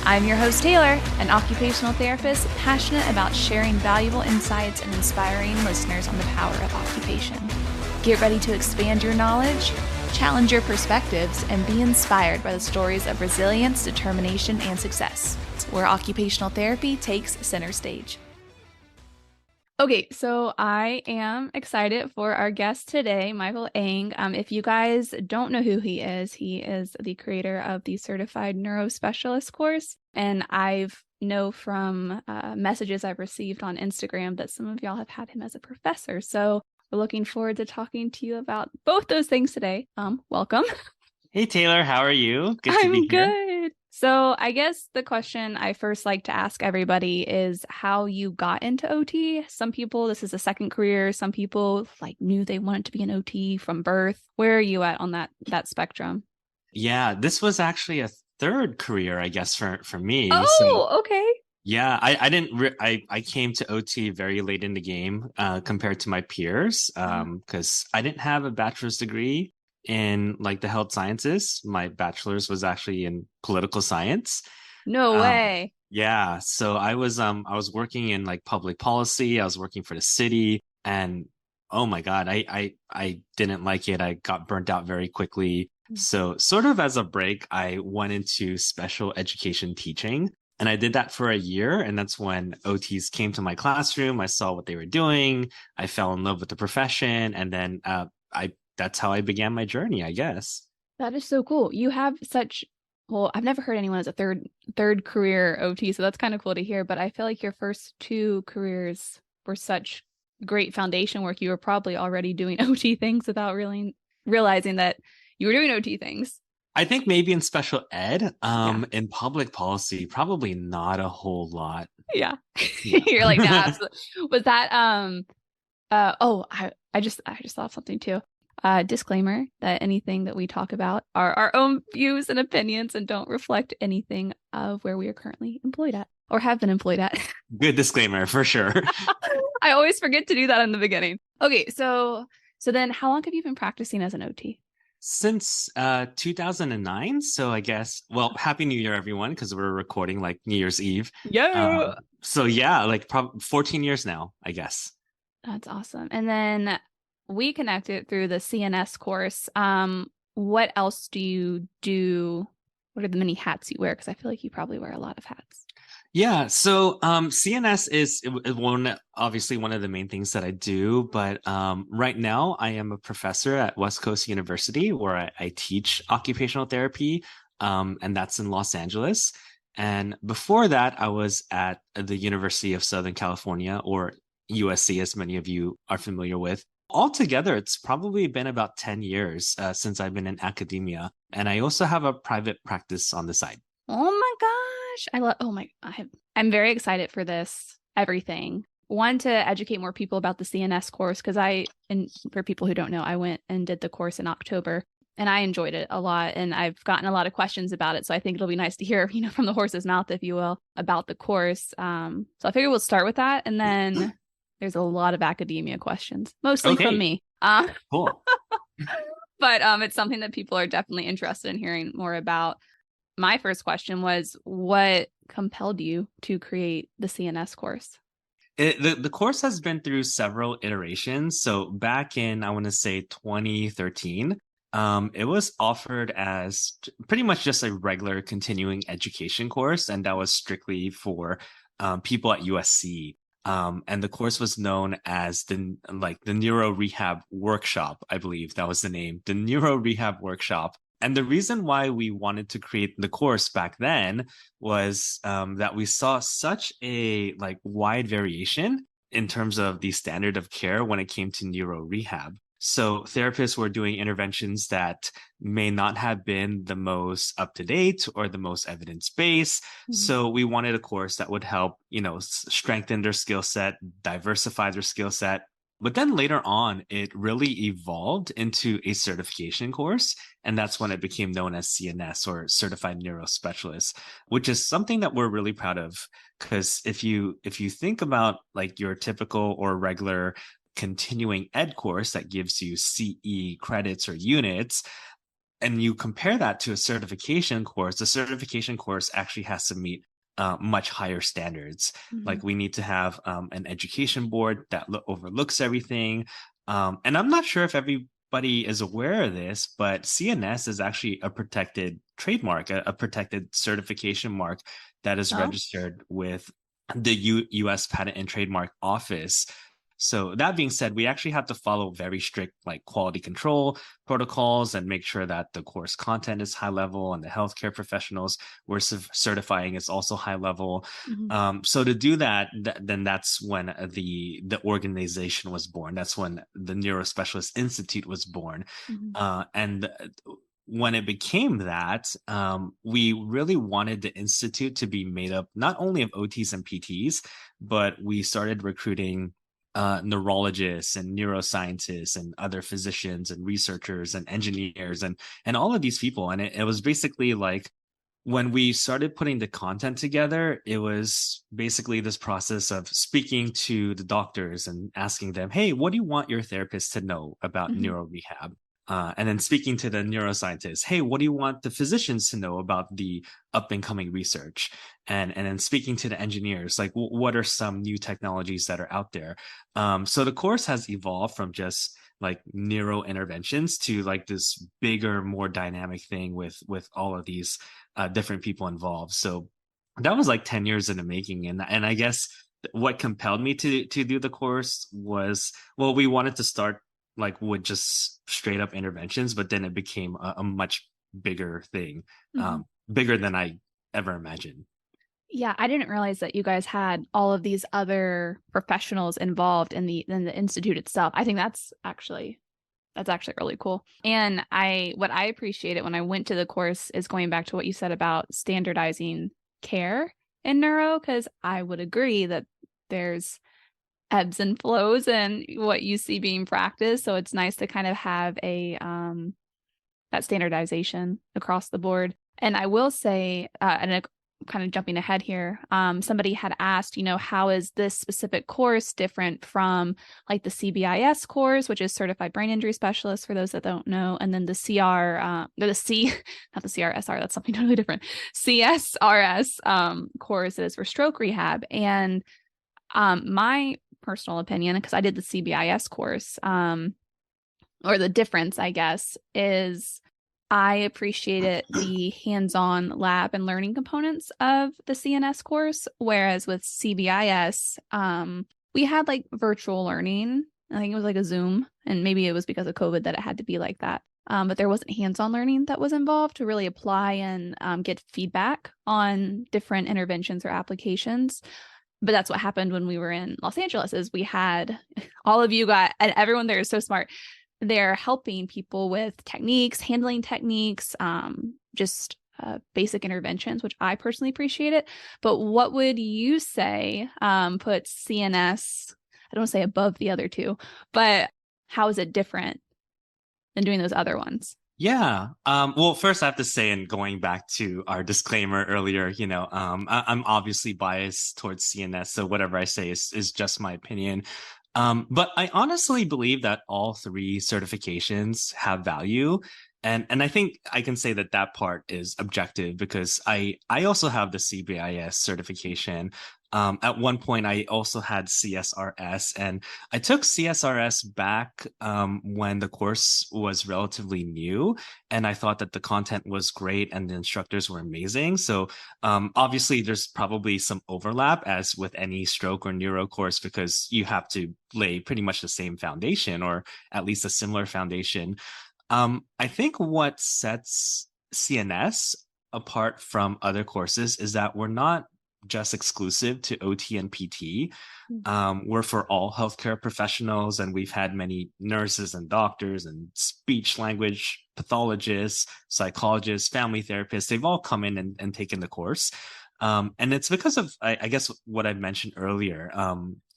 I'm your host, Taylor, an occupational therapist passionate about sharing valuable insights and inspiring listeners on the power of occupation. Get ready to expand your knowledge, challenge your perspectives, and be inspired by the stories of resilience, determination, and success, where occupational therapy takes center stage. Okay, so I am excited for our guest today, Michael Eng. If you guys don't know who he is the creator of the Certified Neuro Specialist course. And I've know from messages I've received on Instagram that some of y'all have had him as a professor. So we're looking forward to talking to you about both those things today. Welcome. Hey Taylor, how are you? Good to be I'm here. good. So I guess the question I first like to ask everybody is how you got into OT. Some people, this is a second career. Some people knew they wanted to be an OT from birth. Where are you at on that spectrum? Yeah, this was actually a third career, I guess, for me. So Oh, okay. yeah, I didn't I came to OT very late in the game compared to my peers because I didn't have a bachelor's degree in like the health sciences. My bachelor's was actually in political science. No Um, way. yeah, so I was working in like public policy. I was working for the city, and oh my God, I didn't like it. I got burnt out very quickly. So sort of as a break, I went into special education teaching. And I did that for a year, and that's when OTs came to my classroom. I saw what they were doing. I fell in love with the profession, and then I that's how I began my journey, I guess. That is so cool. You have such, well, I've never heard anyone as a third career OT, so that's kind of cool to hear. But I feel like your first two careers were such great foundation work. You were probably already doing OT things without really realizing that you were doing OT things. I think maybe in special ed, Yeah. in public policy, probably not a whole lot. Yeah. Yeah. You're like, no, absolutely. Was that I just thought of something too. Disclaimer that anything that we talk about are our own views and opinions and don't reflect anything of where we are currently employed at or have been employed at. Good disclaimer for sure. I always forget to do that in the beginning. Okay, so then how long have you been practicing as an OT? Since 2009, so I guess, well, Happy New Year, everyone, because we're recording like New Year's Eve. Yeah. So yeah, like 14 years now, I guess. That's awesome. And then we connected through the CNS course. What else do you do? What are the many hats you wear? Because I feel like you probably wear a lot of hats. Yeah, so CNS is one obviously one of the main things that I do, but right now I am a professor at West Coast University where I teach occupational therapy, and that's in Los Angeles. And before that, I was at the University of Southern California, or USC, as many of you are familiar with. Altogether, it's probably been about 10 years since I've been in academia, and I also have a private practice on the side. Oh my gosh. I'm very excited for this, everything. One, to educate more people about the CNS course, because and for people who don't know, I went and did the course in October and I enjoyed it a lot. And I've gotten a lot of questions about it. So I think it'll be nice to hear, from the horse's mouth, if you will, about the course. So I figure we'll start with that. And then there's a lot of academia questions, mostly from Okay, me. cool. But it's something that people are definitely interested in hearing more about. My first question was, what compelled you to create the CNS course? The course has been through several iterations. So back in, I want to say 2013, it was offered as pretty much just a regular continuing education course, and that was strictly for people at USC. And the course was known as the Neuro Rehab Workshop, I believe that was the name, the Neuro Rehab Workshop. And the reason why we wanted to create the course back then was that we saw such a wide variation in terms of the standard of care when it came to neuro rehab. So therapists were doing interventions that may not have been the most up to date or the most evidence based. So we wanted a course that would help, strengthen their skill set, diversify their skill set. But then later on, it really evolved into a certification course. And that's when it became known as CNS, or Certified Neuro Specialist, which is something that we're really proud of. Because if you think about like your typical or regular continuing ed course that gives you CE credits or units, and you compare that to a certification course, the certification course actually has to meet much higher standards. Hmm. Like we need to have an education board that overlooks everything. And I'm not sure if everybody is aware of this, but CNS is actually a protected trademark, a protected certification mark that is Oh. registered with the US Patent and Trademark Office. So that being said, we actually have to follow very strict like quality control protocols and make sure that the course content is high level and the healthcare professionals we're certifying is also high level. Hmm. So to do that, then that's when the organization was born. That's when the Neuro Specialist Institute was born, Hmm. and when it became that, we really wanted the institute to be made up not only of OTs and PTs, but we started recruiting neurologists and neuroscientists and other physicians and researchers and engineers and all of these people. And it was basically like when we started putting the content together, it was basically this process of speaking to the doctors and asking them, hey, what do you want your therapist to know about Hmm. neuro rehab? And then speaking to the neuroscientists, hey, what do you want the physicians to know about the up and coming research? And then speaking to the engineers, like what are some new technologies that are out there? So the course has evolved from just like neuro interventions to like this bigger, more dynamic thing with all of these different people involved. So that was like 10 years in the making. And I guess what compelled me to do the course was, well, we wanted to start like with just straight up interventions, but then it became a much bigger thing, Hmm. bigger than I ever imagined. Yeah, I didn't realize that you guys had all of these other professionals involved in the institute itself. I think that's actually really cool. And what I appreciated when I went to the course is going back to what you said about standardizing care in neuro, because I would agree that there's ebbs and flows in what you see being practiced. So it's nice to kind of have a that standardization across the board. And I will say, and kind of jumping ahead here, somebody had asked, how is this specific course different from like the CBIS course, which is Certified Brain Injury Specialist for those that don't know, and then the the C, not the CRSR, that's something totally different, CSRS course that is for stroke rehab. And my personal opinion, because I did the CBIS course, or the difference, I guess, is I appreciated the hands-on lab and learning components of the CNS course, whereas with CBIS, we had like virtual learning. I think it was like a Zoom, and maybe it was because of COVID that it had to be like that. But there wasn't hands-on learning that was involved to really apply and get feedback on different interventions or applications. But that's what happened when we were in Los Angeles, is we had all of you got, and everyone there is so smart. They're helping people with techniques, handling techniques, just basic interventions, which I personally appreciate it. But what would you say puts CNS, I don't want to say above the other two, but how is it different than doing those other ones? Yeah. Well, first I have to say, and going back to our disclaimer earlier, I'm obviously biased towards CNS, so whatever I say is just my opinion. But I honestly believe that all three certifications have value. And I think I can say that that part is objective because I also have the CBIS certification. At one point, I also had CSRS, and I took CSRS back when the course was relatively new, and I thought that the content was great and the instructors were amazing. So obviously, there's probably some overlap as with any stroke or neuro course because you have to lay pretty much the same foundation or at least a similar foundation. I think what sets CNS apart from other courses is that we're not just exclusive to OT and PT. We're for all healthcare professionals, and we've had many nurses and doctors and speech language pathologists, psychologists, family therapists. They've all come in and taken the course. And it's because of, I guess, what I mentioned earlier.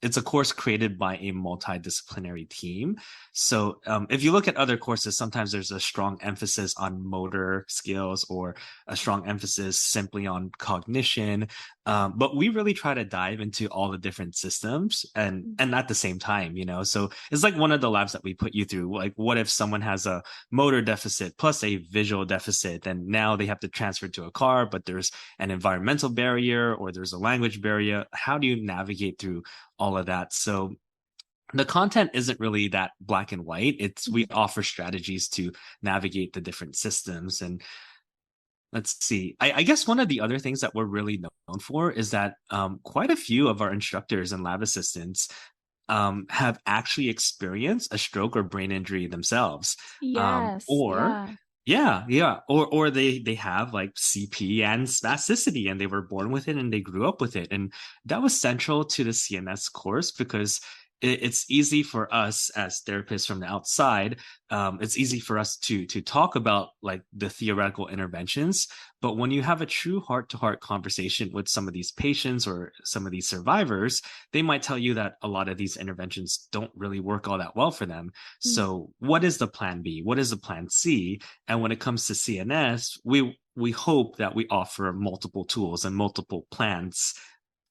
it's a course created by a multidisciplinary team. So if you look at other courses, sometimes there's a strong emphasis on motor skills or a strong emphasis simply on cognition. But we really try to dive into all the different systems and at the same time, you know. So it's like one of the labs that we put you through. Like, what if someone has a motor deficit plus a visual deficit, and now they have to transfer to a car, but there's an environmental barrier or there's a language barrier? How do you navigate through all of that? So the content isn't really that black and white. It's we offer strategies to navigate the different systems. And let's see. I guess one of the other things that we're really known for is that quite a few of our instructors and lab assistants have actually experienced a stroke or brain injury themselves. Yes, Or yeah. yeah, or they have like CP and spasticity, and they were born with it and they grew up with it, and that was central to the CNS course because it's easy for us as therapists from the outside. It's easy for us to talk about like the theoretical interventions, but when you have a true heart-to-heart conversation with some of these patients or some of these survivors, they might tell you that a lot of these interventions don't really work all that well for them. Mm. So what is the plan B? What is the plan C? And when it comes to CNS, we hope that we offer multiple tools and multiple plans.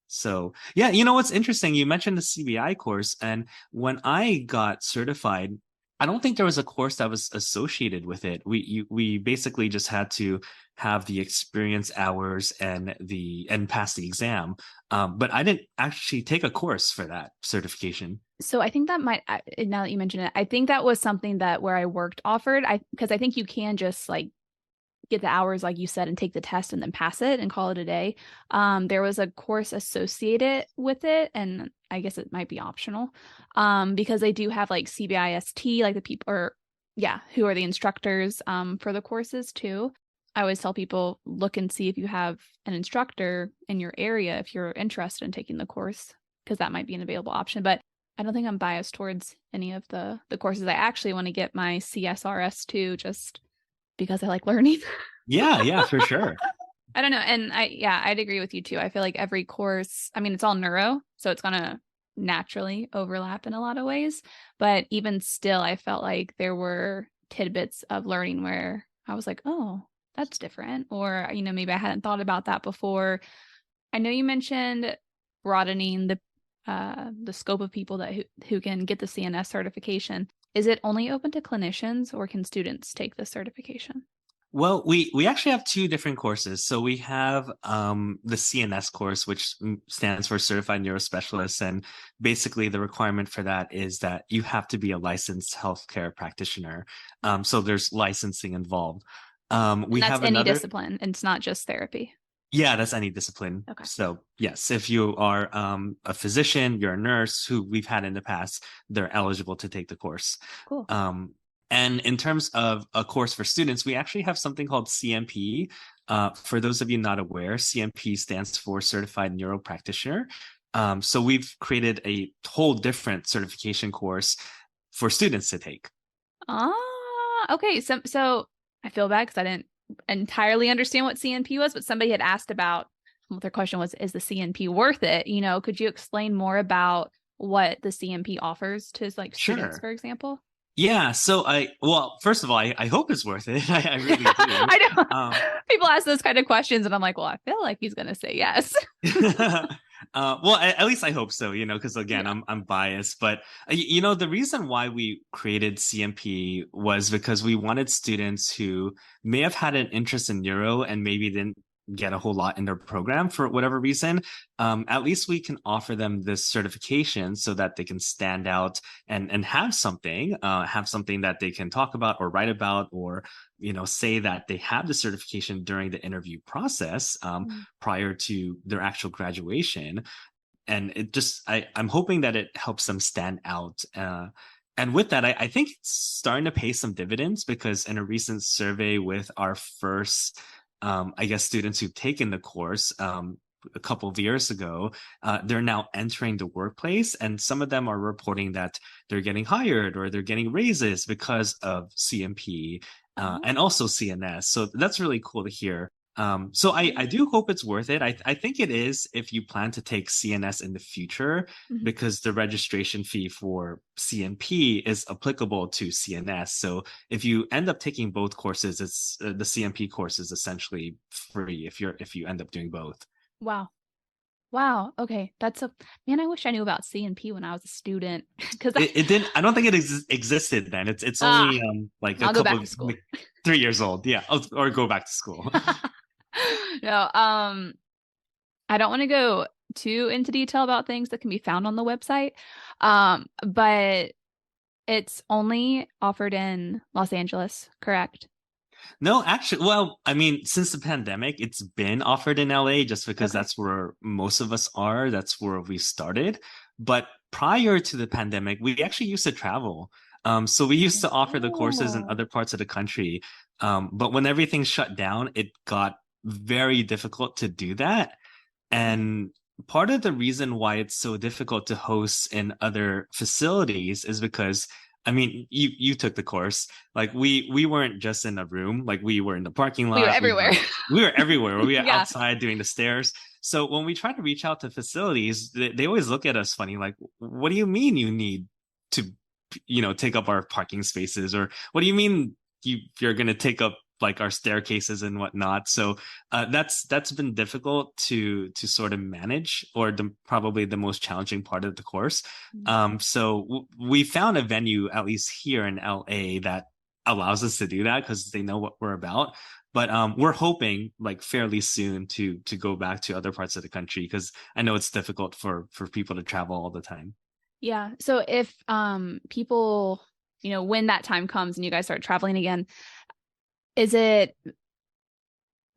So yeah, you know what's interesting? You mentioned the CBI course, and when I got certified, I don't think there was a course that was associated with it. We basically just had to have the experience hours and pass the exam. But I didn't actually take a course for that certification. So I think that might, now that you mention it, I think that was something that where I worked offered. Because I think you can just like get the hours, like you said, and take the test and then pass it and call it a day. There was a course associated with it, and I guess it might be optional, because they do have like CBIST, like the people, or yeah, who are the instructors for the courses too. I always tell people look and see if you have an instructor in your area if you're interested in taking the course, because that might be an available option. But I don't think I'm biased towards any of the courses. I actually want to get my CSRS too, just because I like learning. Yeah, for sure. I don't know. And I'd agree with you too. I feel like every course, I mean, it's all neuro, so it's going to naturally overlap in a lot of ways. But even still, I felt like there were tidbits of learning where I was like, oh, that's different. Or, maybe I hadn't thought about that before. I know you mentioned broadening the scope of people that who can get the CNS certification. Is it only open to clinicians, or can students take this certification? Well, we actually have two different courses. So we have the CNS course, which stands for Certified Neuro Specialist, and basically the requirement for that is that you have to be a licensed healthcare practitioner. So there's licensing involved. And We that's have any another. discipline, and it's not just therapy. Yeah, that's any discipline. Okay, So yes, if you are a physician, you're a nurse who we've had in the past, they're eligible to take the course. cool. Um, and in terms of a course for students, we actually have something called CMP. For those of you not aware, CMP stands for Certified Neuro Practitioner. So we've created a whole different certification course for students to take. Okay. So I feel bad because I didn't entirely understand what CNP was, but somebody had asked about, well, their question was, is the CNP worth it? Could you explain more about what the CNP offers to like students, Sure. for example? Yeah, so well, first of all, I hope it's worth it. I really do. I know Um, people ask those kind of questions, and I'm like, well, I feel like he's going to say yes. well, at least I hope so, because again, Yeah. I'm biased, but the reason why we created CMP was because we wanted students who may have had an interest in neuro and maybe didn't get a whole lot in their program for whatever reason. At least we can offer them this certification so that they can stand out and have something that they can talk about or write about, or say that they have the certification during the interview process prior to their actual graduation. And I'm hoping that it helps them stand out. And with that, I think it's starting to pay some dividends, because in a recent survey with our first, I guess, students who've taken the course a couple of years ago, they're now entering the workplace, and some of them are reporting that they're getting hired or they're getting raises because of CMP and also CNS. So that's really cool to hear. So I do hope it's worth it. I think it is if you plan to take CNS in the future, Mhm. because the registration fee for CNP is applicable to CNS. So if you end up taking both courses, it's the CNP course is essentially free if you end up doing both. Wow. Wow. Okay. That's a man. I wish I knew about CNP when I was a student because It didn't. I don't think it existed then. It's ah, only like a I'll go couple back of to school. like 3 years old. Yeah, or go back to school. No, I don't want to go too into detail about things that can be found on the website. But it's only offered in Los Angeles, correct? No, actually, well, I mean, since the pandemic, it's been offered in LA just because Okay. that's where most of us are. That's where we started. But prior to the pandemic, we actually used to travel. So we used to offer the courses in Oh. other parts of the country. But when everything shut down, it got very difficult to do that. And part of the reason why it's so difficult to host in other facilities is because, I mean, you took the course. Like we weren't just in a room, like we were in the parking We were lot, everywhere. we were everywhere. We were Yeah. outside doing the stairs. So when we try to reach out to facilities, they always look at us funny, like, what do you mean you need to, take up our parking spaces? Or what do you mean you're gonna take up like our staircases and whatnot? So that's been difficult to sort of manage, or probably the most challenging part of the course. So we found a venue, at least here in LA, that allows us to do that because they know what we're about. But we're hoping like fairly soon to go back to other parts of the country because I know it's difficult for people to travel all the time. Yeah. So if people, when that time comes and you guys start traveling again, is it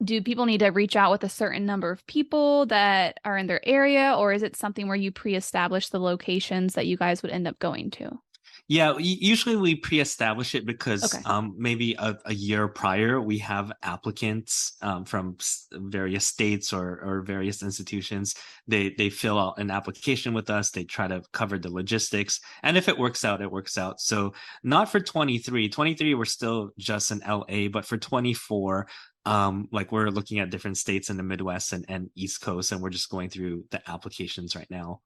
do people need to reach out with a certain number of people that are in their area, or is it something where you pre-establish the locations that you guys would end up going to? Yeah, usually we pre-establish it because Okay. maybe a year prior we have applicants from various states or various institutions. They fill out an application with us. They try to cover the logistics, and if it works out, it works out. So not for 23. 23, we're still just in LA, but for 24, like we're looking at different states in the Midwest and East Coast, and we're just going through the applications right now.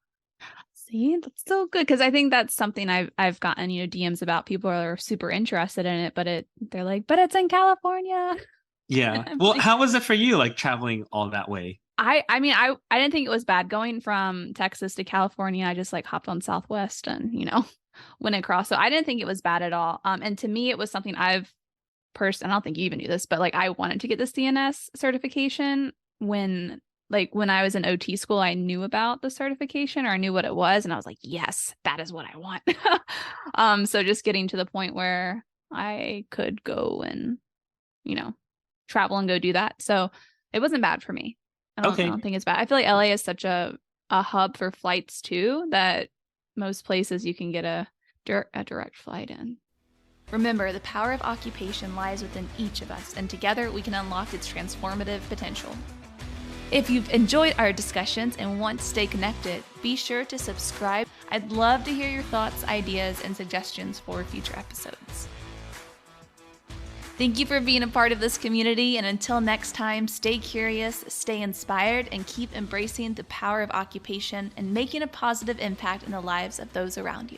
See, that's so good because I think that's something I've gotten, DMs about. People are super interested in it, but they're like, but it's in California. And Yeah. I'm Well, like, how was it for you, like traveling all that way? I mean, I didn't think it was bad going from Texas to California. I just like hopped on Southwest and, went across. So I didn't think it was bad at all. And to me, it was something I don't think you even knew this, but like I wanted to get the CNS certification when I was in OT school. I knew about the certification, or I knew what it was, and I was like, yes, that is what I want. So just getting to the point where I could go and, you know, travel and go do that. So it wasn't bad for me. I Okay. don't think it's bad. I feel like LA is such a hub for flights too, that most places you can get a direct flight in. Remember, the power of occupation lies within each of us, and together we can unlock its transformative potential. If you've enjoyed our discussions and want to stay connected, be sure to subscribe. I'd love to hear your thoughts, ideas, and suggestions for future episodes. Thank you for being a part of this community, and until next time, stay curious, stay inspired, and keep embracing the power of occupation and making a positive impact in the lives of those around you.